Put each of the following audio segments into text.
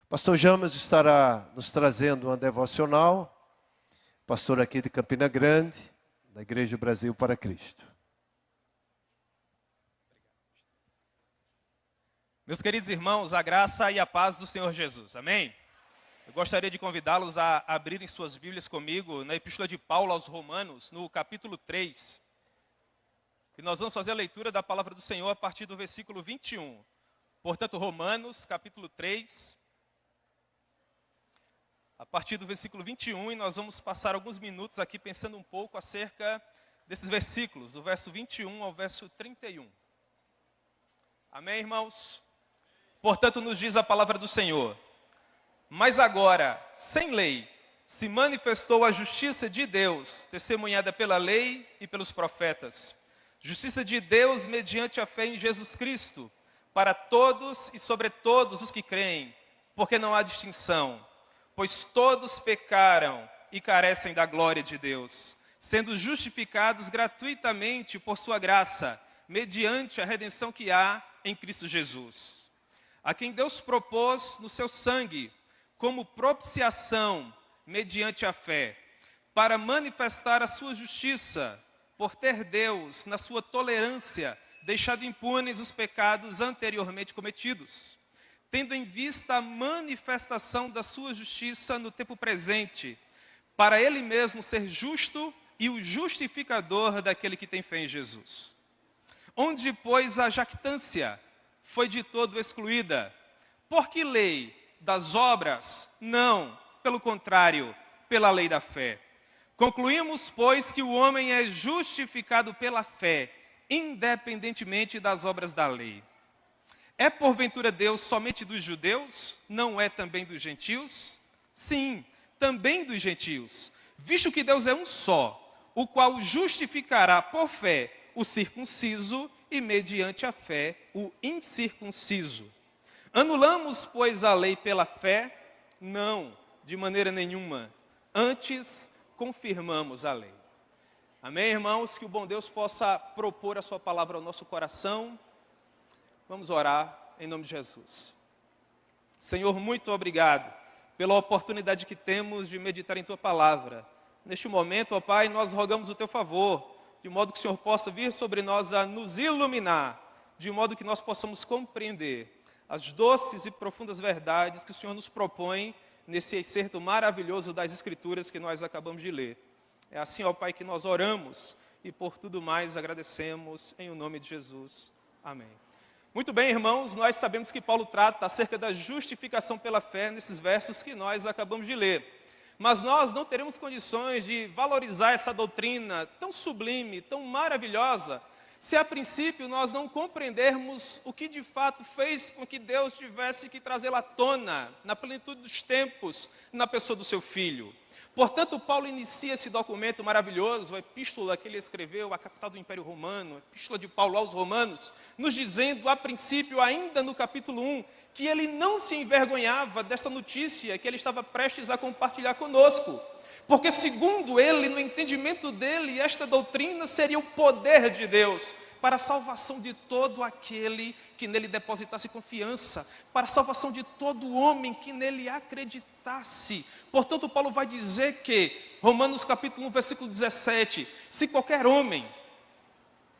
Pastor Jamas estará nos trazendo uma devocional, pastor aqui de Campina Grande, da Igreja Brasil para Cristo. Meus queridos irmãos, a graça e a paz do Senhor Jesus, amém? Eu gostaria de convidá-los a abrirem suas Bíblias comigo na Epístola de Paulo aos Romanos, no capítulo 3. E nós vamos fazer a leitura da palavra do Senhor a partir do versículo 21. Portanto, Romanos, capítulo 3, a partir do versículo 21, e nós vamos passar alguns minutos aqui pensando um pouco acerca desses versículos, do verso 21 ao verso 31. Amém, irmãos? Portanto, nos diz a palavra do Senhor: mas agora, sem lei, se manifestou a justiça de Deus, testemunhada pela lei e pelos profetas. Justiça de Deus mediante a fé em Jesus Cristo, para todos e sobre todos os que creem, porque não há distinção. Pois todos pecaram e carecem da glória de Deus, sendo justificados gratuitamente por sua graça, mediante a redenção que há em Cristo Jesus, a quem Deus propôs no seu sangue, como propiciação, mediante a fé, para manifestar a sua justiça, por ter Deus, na sua tolerância, deixado impunes os pecados anteriormente cometidos, tendo em vista a manifestação da sua justiça no tempo presente, para ele mesmo ser justo e o justificador daquele que tem fé em Jesus. Onde, pois, a jactância foi de todo excluída. Por que lei das obras? Não, pelo contrário, pela lei da fé. Concluímos, pois, que o homem é justificado pela fé, independentemente das obras da lei. É porventura Deus somente dos judeus? Não é também dos gentios? Sim, também dos gentios, visto que Deus é um só, o qual justificará por fé o circunciso e mediante a fé o incircunciso. Anulamos, pois, a lei pela fé? Não, de maneira nenhuma. Antes, confirmamos a lei. Amém, irmãos? Que o bom Deus possa propor a sua palavra ao nosso coração. Vamos orar em nome de Jesus. Senhor, muito obrigado pela oportunidade que temos de meditar em Tua palavra. Neste momento, ó Pai, nós rogamos o Teu favor, de modo que o Senhor possa vir sobre nós a nos iluminar, de modo que nós possamos compreender as doces e profundas verdades que o Senhor nos propõe nesse excerto maravilhoso das Escrituras que nós acabamos de ler. É assim, ó Pai, que nós oramos e por tudo mais agradecemos em o nome de Jesus. Amém. Muito bem, irmãos, nós sabemos que Paulo trata acerca da justificação pela fé nesses versos que nós acabamos de ler. Mas nós não teremos condições de valorizar essa doutrina tão sublime, tão maravilhosa, se a princípio nós não compreendermos o que de fato fez com que Deus tivesse que trazê-la à tona, na plenitude dos tempos, na pessoa do seu Filho. Portanto, Paulo inicia esse documento maravilhoso, a epístola que ele escreveu à capital do Império Romano, a epístola de Paulo aos Romanos, nos dizendo, a princípio, ainda no capítulo 1, que ele não se envergonhava dessa notícia que ele estava prestes a compartilhar conosco. Porque, segundo ele, no entendimento dele, esta doutrina seria o poder de Deus para a salvação de todo aquele que nele depositasse confiança, para a salvação de todo homem que nele acreditasse. Portanto, Paulo vai dizer que, Romanos capítulo 1, versículo 17, se qualquer homem,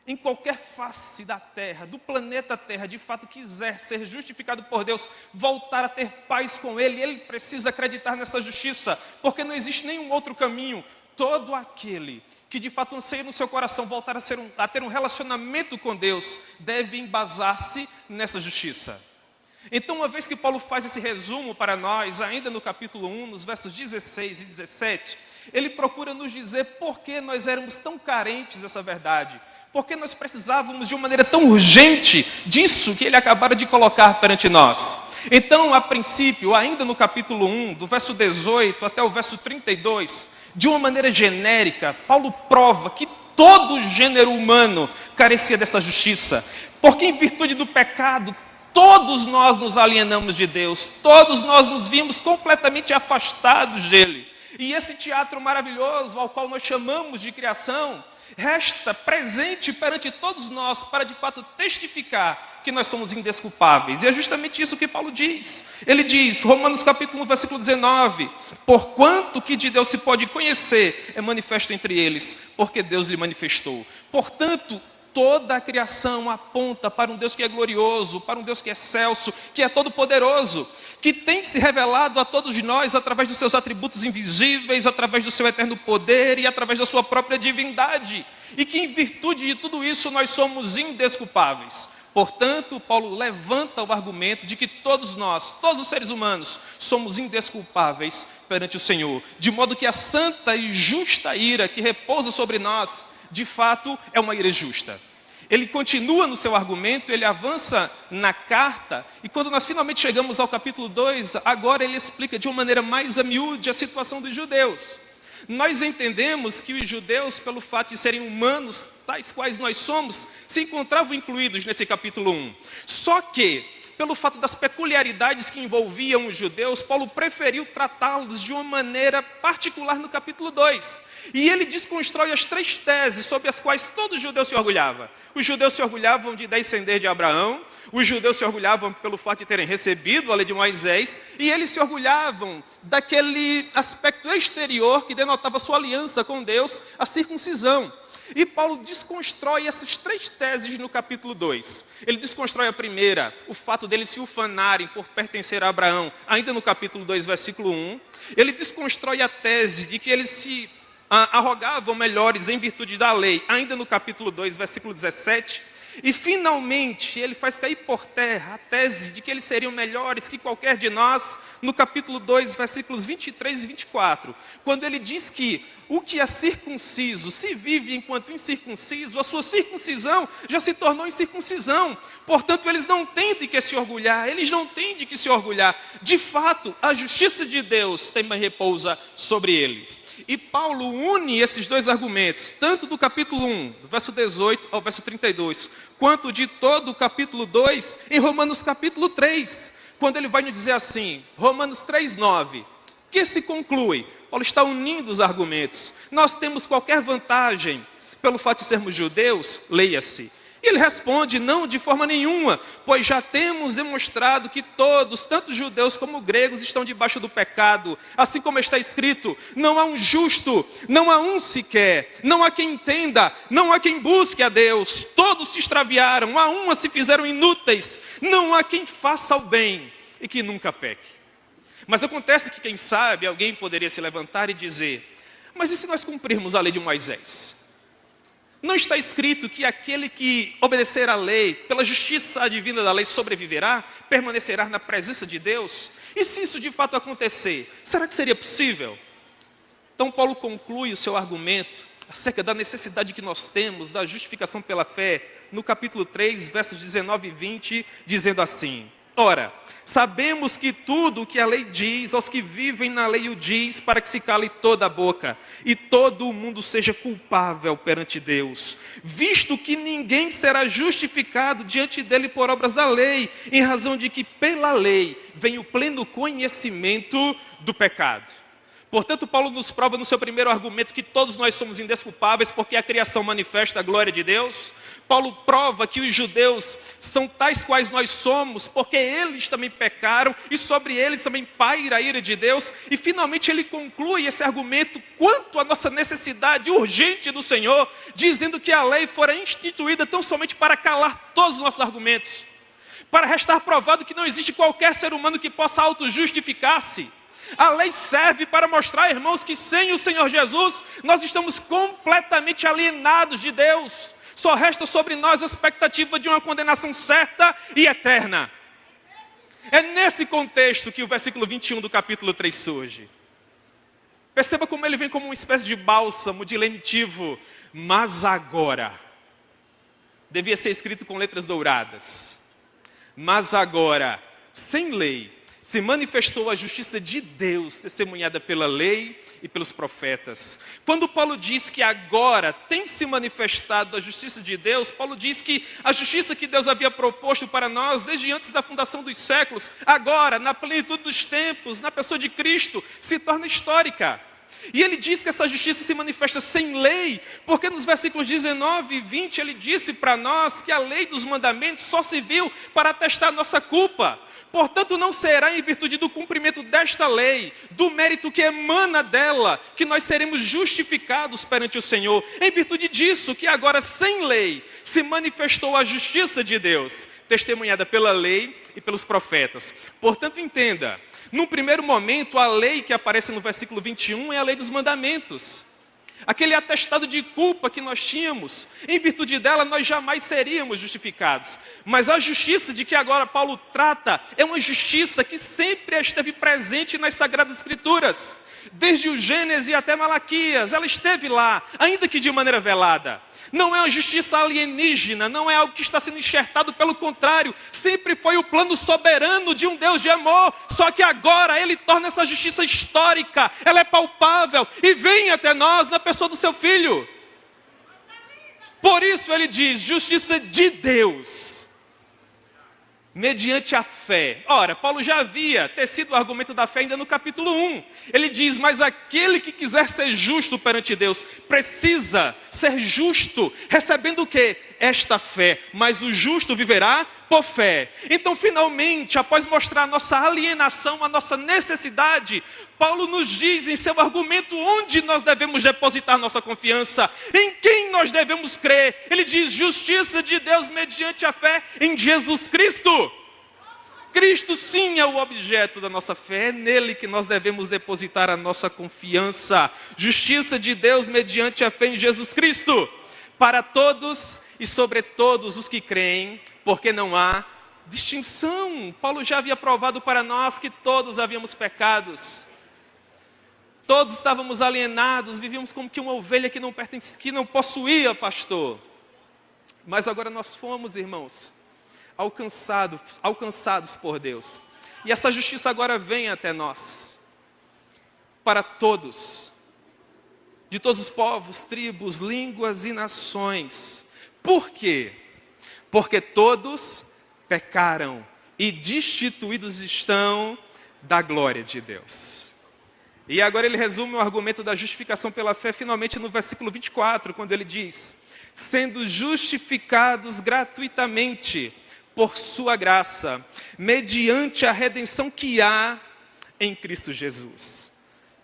em qualquer face da terra, do planeta Terra, de fato quiser ser justificado por Deus, voltar a ter paz com Ele, ele precisa acreditar nessa justiça, porque não existe nenhum outro caminho. Todo aquele que de fato anseia no seu coração voltar a ter um relacionamento com Deus, deve embasar-se nessa justiça. Então, uma vez que Paulo faz esse resumo para nós, ainda no capítulo 1, nos versos 16 e 17, ele procura nos dizer por que nós éramos tão carentes dessa verdade, por que nós precisávamos de uma maneira tão urgente disso que ele acabara de colocar perante nós. Então, a princípio, ainda no capítulo 1, do verso 18 até o verso 32, de uma maneira genérica, Paulo prova que todo o gênero humano carecia dessa justiça, porque em virtude do pecado, todos nós nos alienamos de Deus, todos nós nos vimos completamente afastados dele. E esse teatro maravilhoso, ao qual nós chamamos de criação, resta presente perante todos nós para de fato testificar que nós somos indesculpáveis. E é justamente isso que Paulo diz. Ele diz, Romanos capítulo 1, versículo 19, porquanto que de Deus se pode conhecer, é manifesto entre eles, porque Deus lhe manifestou. Portanto, toda a criação aponta para um Deus que é glorioso, para um Deus que é excelso, que é todo-poderoso, que tem se revelado a todos nós através dos seus atributos invisíveis, através do seu eterno poder e através da sua própria divindade. E que em virtude de tudo isso nós somos indesculpáveis. Portanto, Paulo levanta o argumento de que todos nós, todos os seres humanos, somos indesculpáveis perante o Senhor. De modo que a santa e justa ira que repousa sobre nós, de fato, é uma ira justa. Ele continua no seu argumento, ele avança na carta, e quando nós finalmente chegamos ao capítulo 2, agora ele explica de uma maneira mais a miúde a situação dos judeus. Nós entendemos que os judeus, pelo fato de serem humanos, tais quais nós somos, se encontravam incluídos nesse capítulo 1. Só que, pelo fato das peculiaridades que envolviam os judeus, Paulo preferiu tratá-los de uma maneira particular no capítulo 2. E ele desconstrói as 3 teses sobre as quais todo judeu se orgulhava. Os judeus se orgulhavam de descender de Abraão, os judeus se orgulhavam pelo fato de terem recebido a lei de Moisés, e eles se orgulhavam daquele aspecto exterior que denotava sua aliança com Deus, a circuncisão. E Paulo desconstrói essas 3 teses no capítulo 2. Ele desconstrói a primeira, o fato deles se ufanarem por pertencer a Abraão, ainda no capítulo 2, versículo 1. Ele desconstrói a tese de que eles se arrogavam melhores em virtude da lei, ainda no capítulo 2, versículo 17. E finalmente ele faz cair por terra a tese de que eles seriam melhores que qualquer de nós, no capítulo 2, versículos 23 e 24, quando ele diz que o que é circunciso se vive enquanto incircunciso, a sua circuncisão já se tornou incircuncisão. Portanto, eles não têm de que se orgulhar, eles não têm de que se orgulhar. De fato, a justiça de Deus também repousa sobre eles. E Paulo une esses 2 argumentos, tanto do capítulo 1, do verso 18 ao verso 32, quanto de todo o capítulo 2, em Romanos capítulo 3, quando ele vai nos dizer assim, Romanos 3:9, que se conclui? Paulo está unindo os argumentos. Nós temos qualquer vantagem pelo fato de sermos judeus? Leia-se. E ele responde, não de forma nenhuma, pois já temos demonstrado que todos, tanto judeus como gregos, estão debaixo do pecado. Assim como está escrito, não há um justo, não há um sequer, não há quem entenda, não há quem busque a Deus. Todos se extraviaram, a uma se fizeram inúteis, não há quem faça o bem e que nunca peque. Mas acontece que, quem sabe, alguém poderia se levantar e dizer, mas e se nós cumprirmos a lei de Moisés? Não está escrito que aquele que obedecer à lei, pela justiça divina da lei sobreviverá, permanecerá na presença de Deus? E se isso de fato acontecer, será que seria possível? Então Paulo conclui o seu argumento acerca da necessidade que nós temos da justificação pela fé, no capítulo 3, versos 19 e 20, dizendo assim, ora, sabemos que tudo o que a lei diz, aos que vivem na lei o diz, para que se cale toda a boca, e todo o mundo seja culpável perante Deus, visto que ninguém será justificado diante dele por obras da lei, em razão de que pela lei vem o pleno conhecimento do pecado. Portanto, Paulo nos prova no seu primeiro argumento que todos nós somos indesculpáveis porque a criação manifesta a glória de Deus. Paulo prova que os judeus são tais quais nós somos porque eles também pecaram e sobre eles também paira a ira de Deus. E finalmente ele conclui esse argumento quanto à nossa necessidade urgente do Senhor, dizendo que a lei fora instituída tão somente para calar todos os nossos argumentos, para restar provado que não existe qualquer ser humano que possa auto-justificar-se. A lei serve para mostrar, irmãos, que sem o Senhor Jesus, nós estamos completamente alienados de Deus. Só resta sobre nós a expectativa de uma condenação certa e eterna. É nesse contexto que o versículo 21 do capítulo 3 surge. Perceba como ele vem como uma espécie de bálsamo, de lenitivo. Mas agora, devia ser escrito com letras douradas. Mas agora, sem lei, se manifestou a justiça de Deus, testemunhada pela lei e pelos profetas. Quando Paulo diz que agora tem se manifestado a justiça de Deus, Paulo diz que a justiça que Deus havia proposto para nós desde antes da fundação dos séculos, agora, na plenitude dos tempos, na pessoa de Cristo, se torna histórica. E ele diz que essa justiça se manifesta sem lei, porque nos versículos 19 e 20 ele disse para nós que a lei dos mandamentos só serviu para atestar nossa culpa. Portanto, não será em virtude do cumprimento desta lei, do mérito que emana dela, que nós seremos justificados perante o Senhor. Em virtude disso, que agora sem lei se manifestou a justiça de Deus, testemunhada pela lei e pelos profetas. Portanto, entenda, num primeiro momento, a lei que aparece no versículo 21 é a lei dos mandamentos. Aquele atestado de culpa que nós tínhamos, em virtude dela nós jamais seríamos justificados. Mas a justiça de que agora Paulo trata é uma justiça que sempre esteve presente nas Sagradas Escrituras. Desde o Gênesis até Malaquias, ela esteve lá, ainda que de maneira velada. Não é uma justiça alienígena, não é algo que está sendo enxertado, pelo contrário, sempre foi o plano soberano de um Deus de amor, só que agora Ele torna essa justiça histórica, ela é palpável e vem até nós na pessoa do seu Filho. Por isso Ele diz, justiça de Deus, mediante a fé. Ora, Paulo já havia tecido o argumento da fé ainda no capítulo 1. Ele diz, mas aquele que quiser ser justo perante Deus, precisa ser justo, recebendo o quê? Esta fé. Mas o justo viverá por fé. Então, finalmente, após mostrar a nossa alienação, a nossa necessidade, Paulo nos diz em seu argumento onde nós devemos depositar nossa confiança, em quem nós devemos crer. Ele diz, justiça de Deus mediante a fé em Jesus Cristo. Cristo sim é o objeto da nossa fé, é nele que nós devemos depositar a nossa confiança. Justiça de Deus mediante a fé em Jesus Cristo, para todos e sobre todos os que creem, porque não há distinção. Paulo já havia provado para nós que todos havíamos pecados. Todos estávamos alienados, vivíamos como que uma ovelha que não pertencia, que não possuía pastor. Mas agora nós fomos, irmãos, alcançados por Deus. E essa justiça agora vem até nós, para todos, de todos os povos, tribos, línguas e nações. Por quê? Porque todos pecaram e destituídos estão da glória de Deus. E agora ele resume o argumento da justificação pela fé, finalmente no versículo 24, quando ele diz, sendo justificados gratuitamente por sua graça, mediante a redenção que há em Cristo Jesus.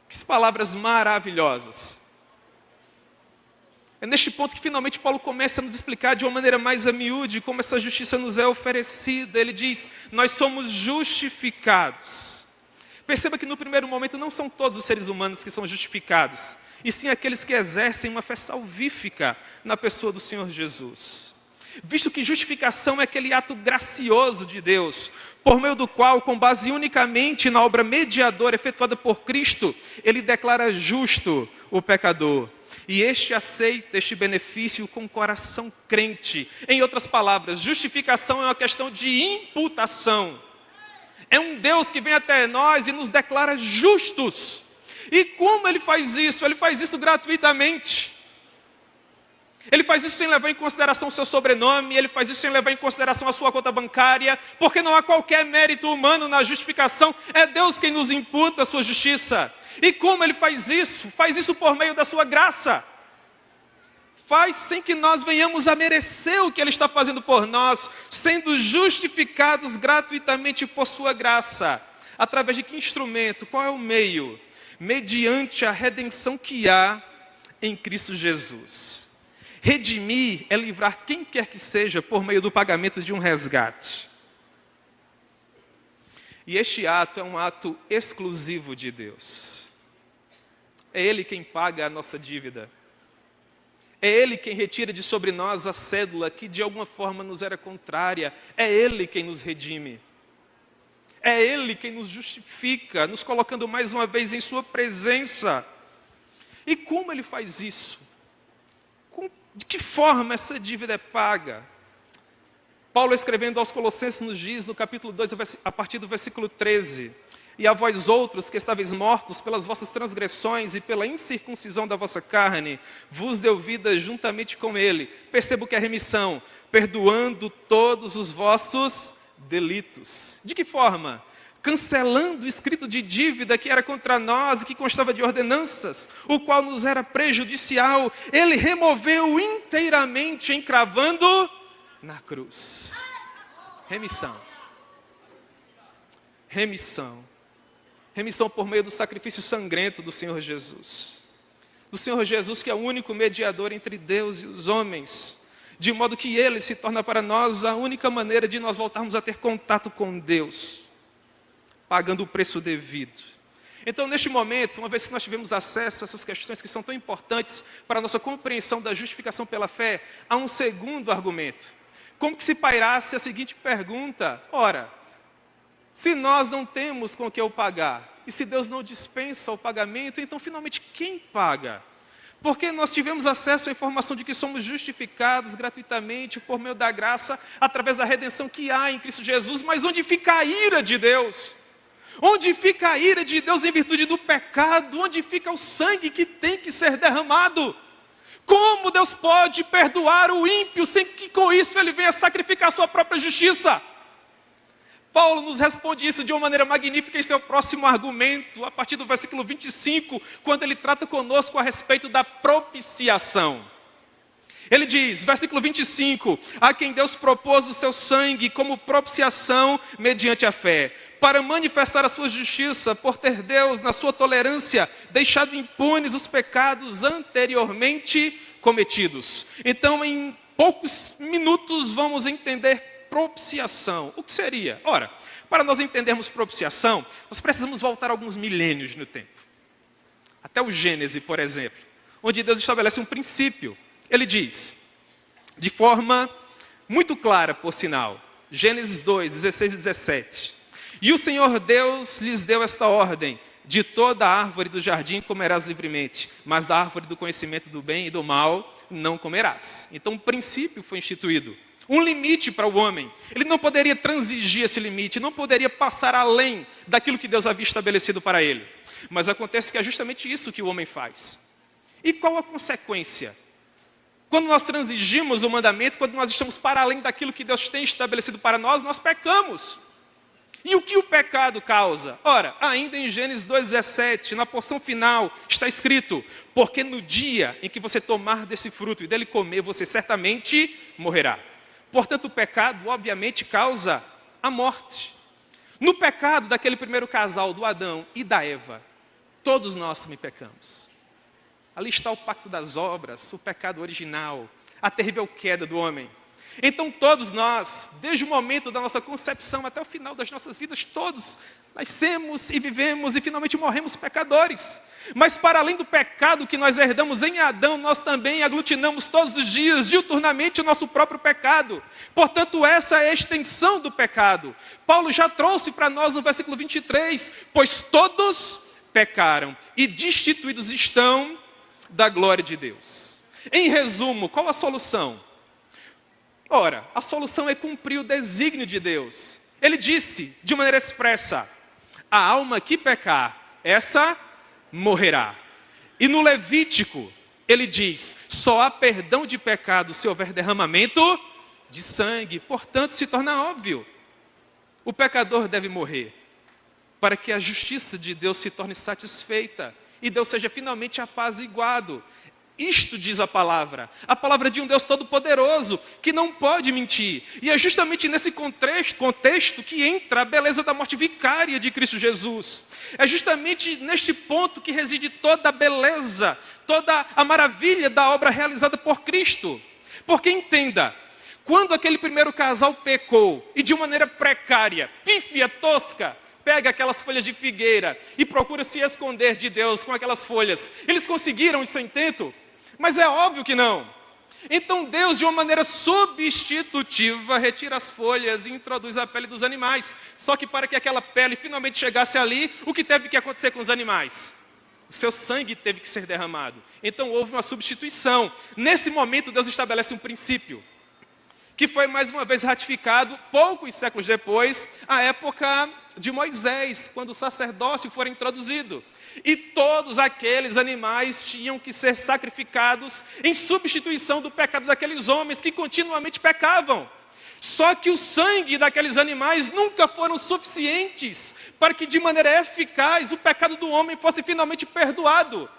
Que palavras maravilhosas. É neste ponto que finalmente Paulo começa a nos explicar de uma maneira mais a miúde como essa justiça nos é oferecida. Ele diz, nós somos justificados. Perceba que no primeiro momento não são todos os seres humanos que são justificados, e sim aqueles que exercem uma fé salvífica na pessoa do Senhor Jesus. Visto que justificação é aquele ato gracioso de Deus, por meio do qual, com base unicamente na obra mediadora efetuada por Cristo, Ele declara justo o pecador. E este aceita este benefício com coração crente. Em outras palavras, justificação é uma questão de imputação. É um Deus que vem até nós e nos declara justos. E como Ele faz isso? Ele faz isso gratuitamente. Ele faz isso sem levar em consideração o seu sobrenome, ele faz isso sem levar em consideração a sua conta bancária, porque não há qualquer mérito humano na justificação, é Deus quem nos imputa a sua justiça. E como Ele faz isso? Faz isso por meio da sua graça. Faz sem que nós venhamos a merecer o que Ele está fazendo por nós, sendo justificados gratuitamente por sua graça. Através de que instrumento? Qual é o meio? Mediante a redenção que há em Cristo Jesus. Redimir é livrar quem quer que seja por meio do pagamento de um resgate. E este ato é um ato exclusivo de Deus. É Ele quem paga a nossa dívida. É Ele quem retira de sobre nós a cédula que de alguma forma nos era contrária. É Ele quem nos redime. É Ele quem nos justifica, nos colocando mais uma vez em sua presença. E como Ele faz isso? De que forma essa dívida é paga? Paulo, escrevendo aos Colossenses, nos diz, no capítulo 2, a partir do versículo 13, e a vós outros que estáveis mortos pelas vossas transgressões e pela incircuncisão da vossa carne, vos deu vida juntamente com Ele. Perceba o que é remissão, perdoando todos os vossos delitos. De que forma? cancelando o escrito de dívida que era contra nós e que constava de ordenanças, o qual nos era prejudicial, ele removeu inteiramente, encravando na cruz. Remissão. Remissão. Remissão por meio do sacrifício sangrento do Senhor Jesus. Do Senhor Jesus, que é o único mediador entre Deus e os homens, de modo que ele se torna para nós a única maneira de nós voltarmos a ter contato com Deus, pagando o preço devido. Então, neste momento, uma vez que nós tivemos acesso a essas questões que são tão importantes para a nossa compreensão da justificação pela fé, há um segundo argumento. Como que se pairasse a seguinte pergunta: ora, se nós não temos com o que eu pagar, e se Deus não dispensa o pagamento, então finalmente quem paga? Porque nós tivemos acesso à informação de que somos justificados gratuitamente por meio da graça, através da redenção que há em Cristo Jesus, mas onde fica a ira de Deus? Onde fica a ira de Deus em virtude do pecado? Onde fica o sangue que tem que ser derramado? Como Deus pode perdoar o ímpio sem que com isso ele venha sacrificar a sua própria justiça? Paulo nos responde isso de uma maneira magnífica em seu próximo argumento, a partir do versículo 25, quando ele trata conosco a respeito da propiciação. Ele diz, versículo 25, a quem Deus propôs o seu sangue como propiciação mediante a fé, para manifestar a sua justiça, por ter Deus, na sua tolerância, deixado impunes os pecados anteriormente cometidos. Então, em poucos minutos, vamos entender propiciação. O que seria? Ora, para nós entendermos propiciação, nós precisamos voltar alguns milênios no tempo. Até o Gênesis, por exemplo, onde Deus estabelece um princípio. Ele diz, de forma muito clara, por sinal, Gênesis 2, 16 e 17. E o Senhor Deus lhes deu esta ordem: de toda a árvore do jardim comerás livremente, mas da árvore do conhecimento do bem e do mal não comerás. Então, um princípio foi instituído. Um limite para o homem. Ele não poderia transigir esse limite, não poderia passar além daquilo que Deus havia estabelecido para ele. Mas acontece que é justamente isso que o homem faz. E qual a consequência? Quando nós transigimos o mandamento, quando nós estamos para além daquilo que Deus tem estabelecido para nós, nós pecamos. E o que o pecado causa? Ora, ainda em Gênesis 2,17, na porção final, está escrito: porque no dia em que você tomar desse fruto e dele comer, você certamente morrerá. Portanto, o pecado, obviamente, causa a morte. No pecado daquele primeiro casal, do Adão e da Eva, todos nós também pecamos. Ali está o pacto das obras, o pecado original, a terrível queda do homem. Então todos nós, desde o momento da nossa concepção até o final das nossas vidas, todos nascemos e vivemos e finalmente morremos pecadores. Mas para além do pecado que nós herdamos em Adão, nós também aglutinamos todos os dias, diuturnamente, o nosso próprio pecado. Portanto, essa é a extensão do pecado. Paulo já trouxe para nós no versículo 23, pois todos pecaram e destituídos estão da glória de Deus. Em resumo, qual a solução? Ora, a solução é cumprir o desígnio de Deus. Ele disse, de maneira expressa, a alma que pecar, essa morrerá. E no Levítico, ele diz, só há perdão de pecado se houver derramamento de sangue. Portanto, se torna óbvio, o pecador deve morrer, para que a justiça de Deus se torne satisfeita, e Deus seja finalmente apaziguado. Isto diz a palavra de um Deus todo-poderoso, que não pode mentir. E é justamente nesse contexto que entra a beleza da morte vicária de Cristo Jesus. É justamente neste ponto que reside toda a beleza, toda a maravilha da obra realizada por Cristo. Porque entenda, quando aquele primeiro casal pecou, e de uma maneira precária, pífia, tosca, pega aquelas folhas de figueira e procura se esconder de Deus com aquelas folhas, eles conseguiram esse intento? Mas é óbvio que não. Então Deus, de uma maneira substitutiva, retira as folhas e introduz a pele dos animais. Só que para que aquela pele finalmente chegasse ali, o que teve que acontecer com os animais? O seu sangue teve que ser derramado. Então houve uma substituição. Nesse momento Deus estabelece um princípio, que foi mais uma vez ratificado poucos séculos depois, a época de Moisés, quando o sacerdócio foi introduzido. E todos aqueles animais tinham que ser sacrificados em substituição do pecado daqueles homens que continuamente pecavam. Só que o sangue daqueles animais nunca foram suficientes para que de maneira eficaz o pecado do homem fosse finalmente perdoado.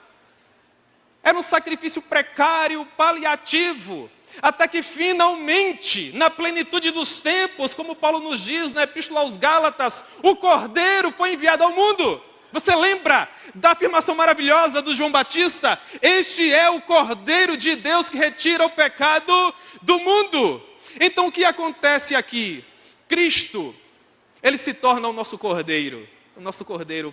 Era um sacrifício precário, paliativo, até que finalmente, na plenitude dos tempos, como Paulo nos diz na Epístola aos Gálatas, o Cordeiro foi enviado ao mundo. Você lembra da afirmação maravilhosa do João Batista? Este é o Cordeiro de Deus que retira o pecado do mundo. Então o que acontece aqui? Cristo, ele se torna o nosso Cordeiro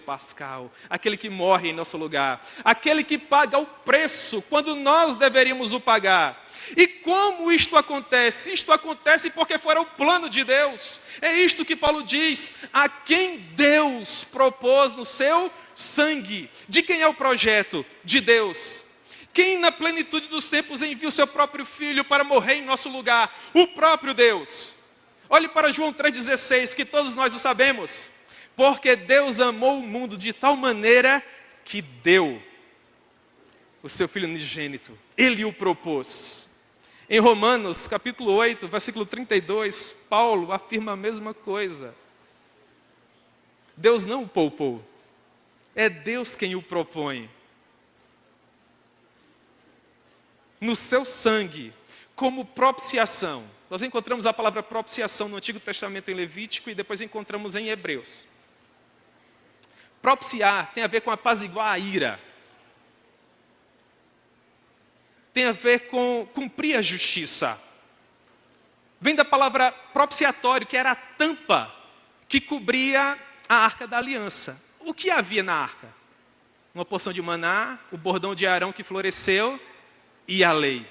pascal, aquele que morre em nosso lugar, aquele que paga o preço quando nós deveríamos o pagar. E como isto acontece? Isto acontece porque fora o plano de Deus. É isto que Paulo diz: a quem Deus propôs no seu sangue. De quem é o projeto? De Deus. Quem na plenitude dos tempos envia o seu próprio Filho para morrer em nosso lugar? O próprio Deus. Olhe para João 3,16, que todos nós o sabemos. Porque Deus amou o mundo de tal maneira que deu o seu Filho unigênito. Ele o propôs. Em Romanos, capítulo 8, versículo 32, Paulo afirma a mesma coisa. Deus não o poupou. É Deus quem o propõe. No seu sangue, como propiciação. Nós encontramos a palavra propiciação no Antigo Testamento em Levítico e depois encontramos em Hebreus. Propiciar tem a ver com apaziguar a ira. Tem a ver com cumprir a justiça. Vem da palavra propiciatório, que era a tampa que cobria a arca da aliança. O que havia na arca? Uma porção de maná, o bordão de Arão que floresceu e a lei.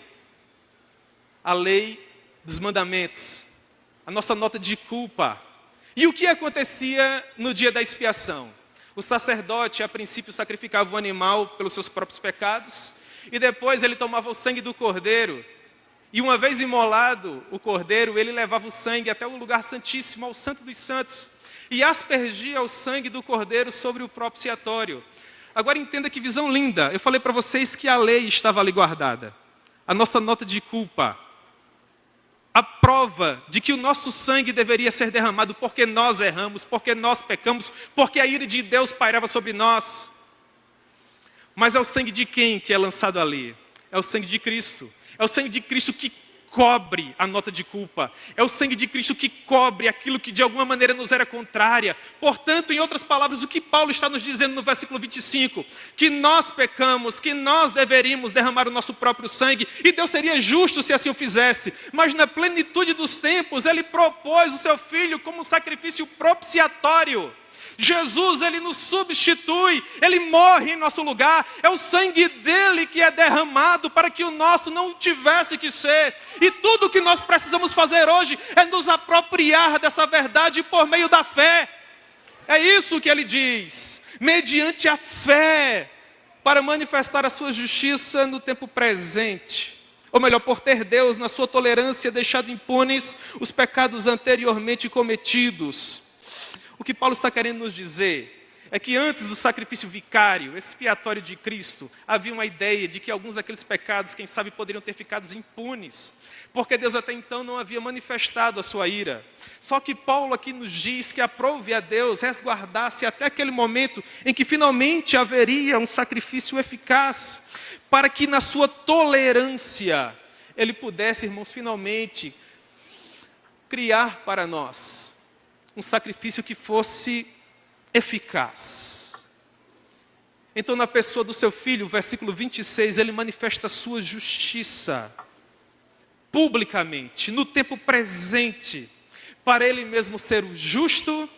A lei dos mandamentos, a nossa nota de culpa. E o que acontecia no dia da expiação? O sacerdote, a princípio, sacrificava o animal pelos seus próprios pecados, e depois ele tomava o sangue do cordeiro, e uma vez imolado o cordeiro, ele levava o sangue até o lugar santíssimo, ao santo dos santos, e aspergia o sangue do cordeiro sobre o propiciatório. Agora entenda que visão linda. Eu falei para vocês que a lei estava ali guardada. A nossa nota de culpa. A prova de que o nosso sangue deveria ser derramado porque nós erramos, porque nós pecamos, porque a ira de Deus pairava sobre nós. Mas é o sangue de quem que é lançado ali? É o sangue de Cristo. É o sangue de Cristo que cobre a nota de culpa. É o sangue de Cristo que cobre aquilo que de alguma maneira nos era contrária. Portanto, em outras palavras, o que Paulo está nos dizendo no versículo 25, que nós pecamos, que nós deveríamos derramar o nosso próprio sangue, e Deus seria justo se assim o fizesse, mas na plenitude dos tempos, Ele propôs o seu Filho como um sacrifício propiciatório. Jesus, Ele nos substitui, Ele morre em nosso lugar, é o sangue dEle que é derramado para que o nosso não tivesse que ser, e tudo o que nós precisamos fazer hoje é nos apropriar dessa verdade por meio da fé. É isso que Ele diz, mediante a fé, para manifestar a sua justiça no tempo presente. Ou melhor, por ter Deus, na sua tolerância, deixado impunes os pecados anteriormente cometidos. O que Paulo está querendo nos dizer é que antes do sacrifício vicário, expiatório de Cristo, havia uma ideia de que alguns daqueles pecados, quem sabe, poderiam ter ficado impunes, porque Deus até então não havia manifestado a sua ira. Só que Paulo aqui nos diz que aprove a Deus resguardar-se até aquele momento em que finalmente haveria um sacrifício eficaz, para que na sua tolerância Ele pudesse, irmãos, finalmente criar para nós um sacrifício que fosse eficaz. Então, na pessoa do seu Filho, versículo 26, Ele manifesta a sua justiça publicamente, no tempo presente, para Ele mesmo ser o justo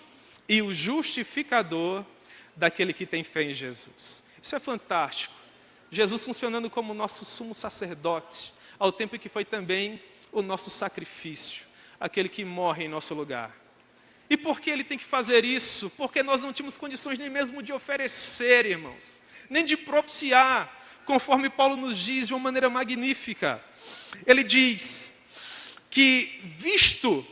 e o justificador daquele que tem fé em Jesus. Isso é fantástico. Jesus funcionando como nosso sumo sacerdote, ao tempo que foi também o nosso sacrifício, aquele que morre em nosso lugar. E por que Ele tem que fazer isso? Porque nós não tínhamos condições nem mesmo de oferecer, irmãos, nem de propiciar, conforme Paulo nos diz de uma maneira magnífica. Ele diz que, visto,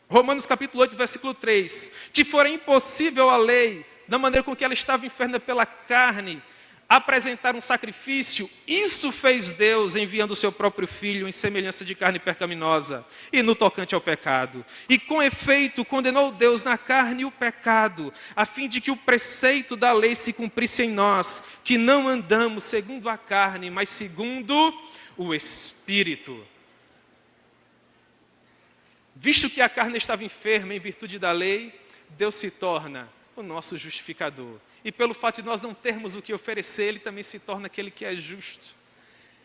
Romanos capítulo 8, versículo 3, que fora impossível a lei, da maneira com que ela estava enferma pela carne, apresentar um sacrifício, isso fez Deus enviando o seu próprio Filho em semelhança de carne pecaminosa e no tocante ao pecado. E com efeito condenou Deus na carne o pecado, a fim de que o preceito da lei se cumprisse em nós, que não andamos segundo a carne, mas segundo o Espírito. Visto que a carne estava enferma em virtude da lei, Deus se torna o nosso justificador. E pelo fato de nós não termos o que oferecer, Ele também se torna aquele que é justo.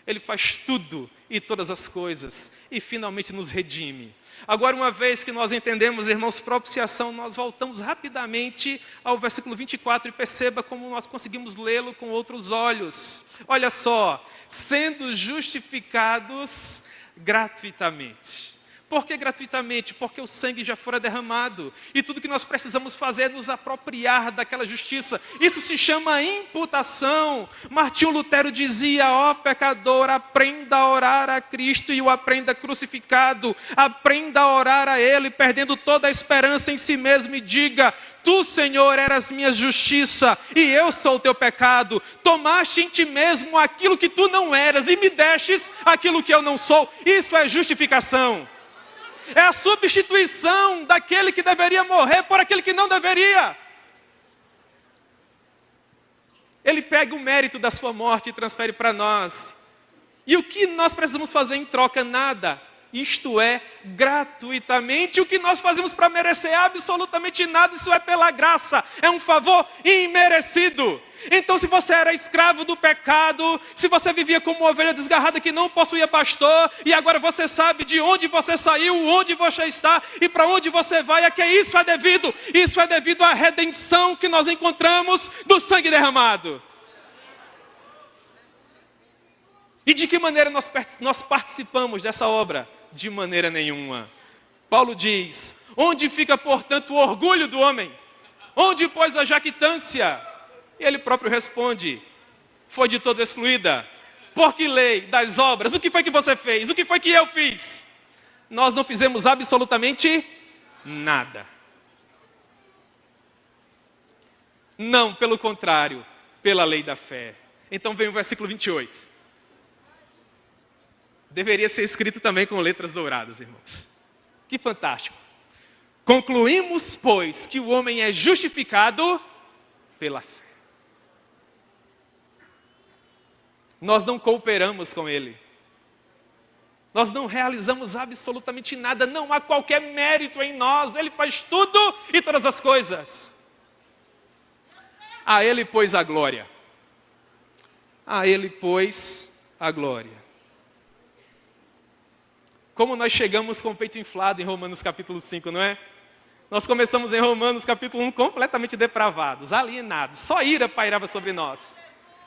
Ele faz tudo e todas as coisas e finalmente nos redime. Agora, uma vez que nós entendemos, irmãos, propiciação, nós voltamos rapidamente ao versículo 24 e perceba como nós conseguimos lê-lo com outros olhos. Olha só, sendo justificados gratuitamente. Por que gratuitamente? Porque o sangue já fora derramado. E tudo que nós precisamos fazer é nos apropriar daquela justiça. Isso se chama imputação. Martinho Lutero dizia: ó pecador, aprenda a orar a Cristo e o aprenda crucificado. Aprenda a orar a Ele, perdendo toda a esperança em si mesmo e diga: tu, Senhor, eras minha justiça e eu sou o teu pecado. Tomaste em ti mesmo aquilo que tu não eras e me destes aquilo que eu não sou. Isso é justificação. É a substituição daquele que deveria morrer por aquele que não deveria. Ele pega o mérito da sua morte e transfere para nós. E o que nós precisamos fazer em troca? Nada. Isto é, gratuitamente. O que nós fazemos para merecer? Absolutamente nada. Isso é pela graça. É um favor imerecido. Então, se você era escravo do pecado, se você vivia como uma ovelha desgarrada que não possuía pastor, e agora você sabe de onde você saiu, onde você está e para onde você vai, é que isso é devido. Isso é devido à redenção que nós encontramos do sangue derramado. E de que maneira nós participamos dessa obra? De maneira nenhuma. Paulo diz: onde fica, portanto, o orgulho do homem? Onde, pois, a jactância? E ele próprio responde: foi de todo excluída. Por que lei das obras? O que foi que você fez? O que foi que eu fiz? Nós não fizemos absolutamente nada. Não, pelo contrário, pela lei da fé. Então vem o versículo 28. Deveria ser escrito também com letras douradas, irmãos. Que fantástico. Concluímos, pois, que o homem é justificado pela fé. Nós não cooperamos com ele. Nós não realizamos absolutamente nada. Não há qualquer mérito em nós. Ele faz tudo e todas as coisas. A ele, pois, a glória. A ele, pois, a glória. Como nós chegamos com o peito inflado em Romanos capítulo 5, não é? Nós começamos em Romanos capítulo 1 completamente depravados, alienados. Só ira pairava sobre nós.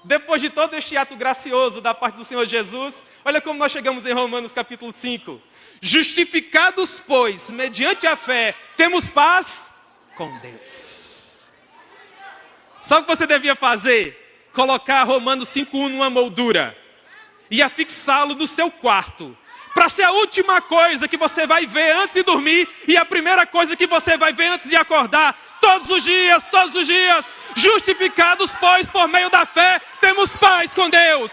Depois de todo este ato gracioso da parte do Senhor Jesus, olha como nós chegamos em Romanos capítulo 5. Justificados, pois, mediante a fé, temos paz com Deus. Sabe o que você devia fazer? Colocar Romanos 5:1 numa moldura e afixá-lo no seu quarto, para ser a última coisa que você vai ver antes de dormir e a primeira coisa que você vai ver antes de acordar. Todos os dias, justificados, pois, por meio da fé, temos paz com Deus.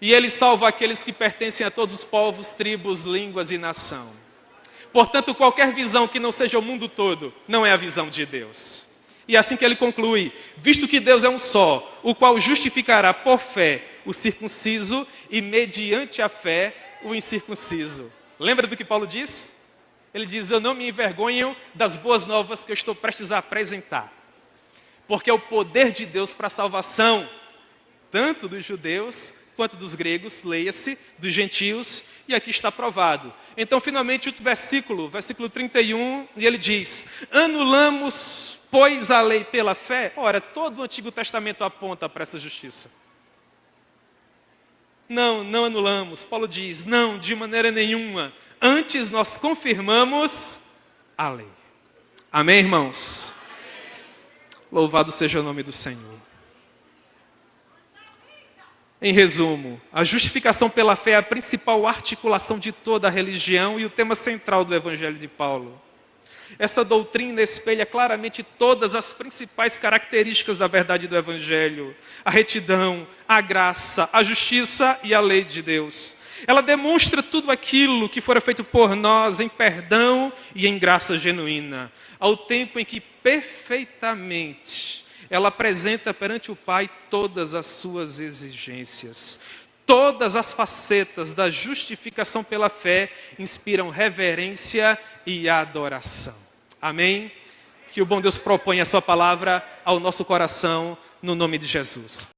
E Ele salva aqueles que pertencem a todos os povos, tribos, línguas e nação. Portanto, qualquer visão que não seja o mundo todo, não é a visão de Deus. E assim que ele conclui: visto que Deus é um só, o qual justificará por fé o circunciso e mediante a fé o incircunciso. Lembra do que Paulo diz? Ele diz: eu não me envergonho das boas novas que eu estou prestes a apresentar. Porque é o poder de Deus para a salvação, tanto dos judeus quanto dos gregos, leia-se, dos gentios, e aqui está provado. Então, finalmente, o versículo 31, e ele diz: anulamos, pois, a lei pela fé? Ora, todo o Antigo Testamento aponta para essa justiça. Não, não anulamos. Paulo diz: não, de maneira nenhuma. Antes nós confirmamos a lei. Amém, irmãos? Amém. Louvado seja o nome do Senhor. Em resumo, a justificação pela fé é a principal articulação de toda a religião e o tema central do Evangelho de Paulo. Essa doutrina espelha claramente todas as principais características da verdade do Evangelho: a retidão, a graça, a justiça e a lei de Deus. Ela demonstra tudo aquilo que fora feito por nós em perdão e em graça genuína, ao tempo em que perfeitamente ela apresenta perante o Pai todas as suas exigências. Todas as facetas da justificação pela fé inspiram reverência e adoração. Amém? Que o bom Deus proponha a sua palavra ao nosso coração, no nome de Jesus.